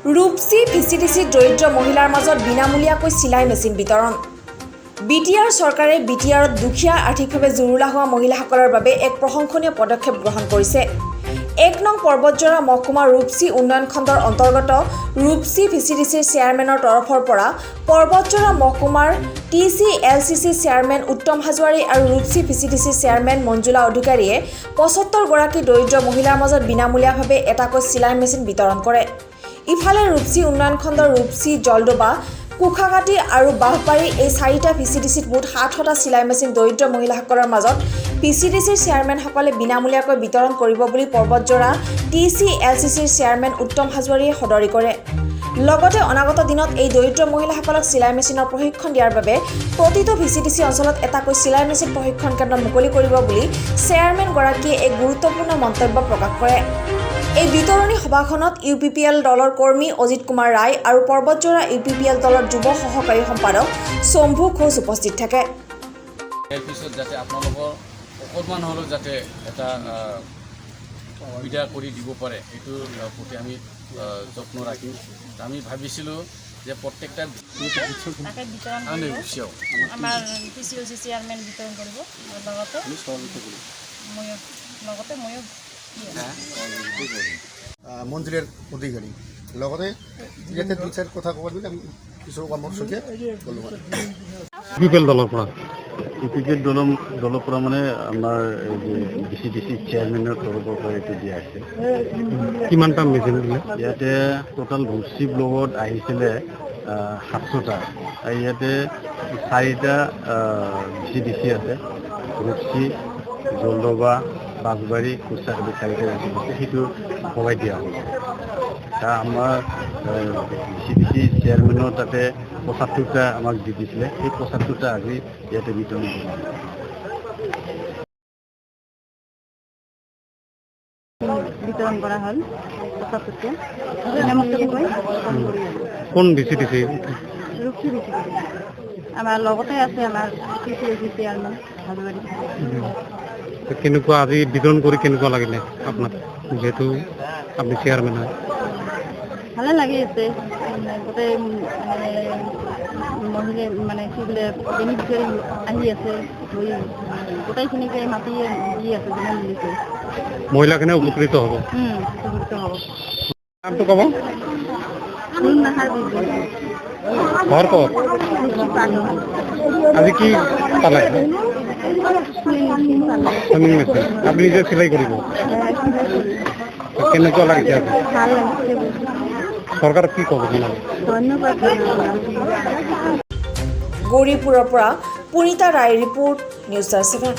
ৰূপসী ভিচিডিসি দৰিদ্ৰ মহিলাৰ মাজত বিনামূলীয়াকৈ চিলাই মেচিন বিতৰণ। বিটিআৰ চৰকাৰে বিটিআৰত দুখীয়া আৰ্থিকভাৱে জুৰুলা হোৱা মহিলাসকলৰ বাবে এক প্ৰশংসনীয় পদক্ষেপ গ্ৰহণ কৰিছে। ১ নং পৰ্বতজৰা মহকুমাৰ ৰূপসী উন্নয়ন খণ্ডৰ অন্তৰ্গত ৰূপসী ভিচিডিসিৰ চেয়াৰমেনৰ তৰফৰ পৰা পৰ্বতজৰা মহকুমাৰ TCLCC চেয়াৰমেন উত্তম হাজোৱাৰী আৰু ৰূপসী ভিচিডিসিৰ চেয়াৰমেন মঞ্জুলা অধিকাৰীয়ে ৭৫ গৰাকী দৰিদ্ৰ মহিলাৰ মাজত বিনামূলীয়াভাৱে এটাকৈ চিলাই মেচিন বিতৰণ কৰে। ইফালে ৰূপসী উন্নয়ন খণ্ডৰ ৰূপসী, জলডোবা, কুখাঘাটি আৰু বাহপাৰী এই 4টা ভিচিডিসিত মুঠ ৭০০টা চিলাই মেচিন দৰিদ্ৰ মহিলাসকলৰ মাজত ভিচিডিসিৰ চেয়াৰমেনসকলে বিনামূলীয়াকৈ বিতৰণ কৰিব বুলি পৰ্বতজৰা TCLCCৰ চেয়াৰমেন উত্তম হাজোৱাৰীয়ে সদৰি কৰে। লগতে অনাগত দিনত এই দৰিদ্ৰ মহিলাসকলক চিলাই মেচিনৰ প্ৰশিক্ষণ দিয়াৰ বাবে প্ৰতিটো ভিচিডিসি অঞ্চলত এটাকৈ চিলাই মেচিন প্ৰশিক্ষণ কেন্দ্ৰ মুকলি কৰিব বুলি চেয়াৰমেনগৰাকীয়ে এক গুৰুত্বপূৰ্ণ মন্তব্য প্ৰকাশ কৰে। এই বিতৰণী সভাখনত UPPL দলৰ কৰ্মী অজিত কুমাৰ ৰায় আৰু পৰ্বতজৰা UPPL দলৰ যুৱ সহকাৰী সম্পাদক শম্ভু ঘোষ উপস্থিত থাকে। ইয়াৰ পিছত যাতে আপোনালোকৰ অকণমান হ'লেও যাতে এটা সুবিধা কৰি দিব পাৰে, এইটোৰ প্ৰতি আমি যত্ন ৰাখিম। আমি ভাবিছিলোঁ যে প্ৰত্যেকটা আমাৰ TCLC চেয়াৰমেন বিতৰণ কৰিব, লগতে ময়ো মন্দিৰেৰ অধিকাৰী লগতে ইয়াতে দুই চাৰ কথা কবাৰ দিলে আমি কিছু আমাৰ সঙ্গে বলব। ইউপিপিএল দলৰ পৰা মানে আমাৰ ভিচিডিসি চেয়াৰমেনৰ তৰফৰ পৰা এইটো দিয়া হৈছে। কিমানটা মেচিন দিলে? ইয়াতে টোটাল ৰূপসী ব্লকত আহিছিলে ৭০০টা। ইয়াতে 4টা ভিচিডিসি আছে, ৰূপসী, জলডোবা, বাগবাৰী, কুচাঘাটি 4টা ভিচিডিসি, সেইটো ভগাই দিয়া হ'ল। আমাৰ ভিচিডিসি চেয়াৰমেনৰ তাতে ৭৫টা আমাক দি দিছিলে, সেই ৭৫টা আজি ইয়াতে বিতৰণ কৰা হ'ল। ৭৫টা কোন ভিচিডিসি? ৰূপসী ভিচিডিসি। আমাৰ লগতে আছে আমাৰ TCLC চেয়াৰমেন হাজোৱাৰী। কেনেকুৱা আজি বিতৰণ কৰি কেনেকুৱা লাগিলে আপোনাক, যিহেতু আপুনি চেয়াৰমেন হয়? ভালে লাগি আছে। গোটেই মহিলা মানে কি বোলে বেনিফিচিয়াৰী আহি আছে, গোটেইখিনিকে মাতি দি আছে, যিমান মিলিছে মহিলাখিনি উপকৃত হ'ব। নামটো ক'ব? ঘৰ ক'ত? আজি কি পালে? আপনি নিজে চিলাই কৰিব? কেনেকুৱা লাগিছে? চৰকাৰক কি ক'ব? গৌৰীপুৰৰ পৰা পুনিতা ৰায় ৰিপৰ্ট, নিউজ 7।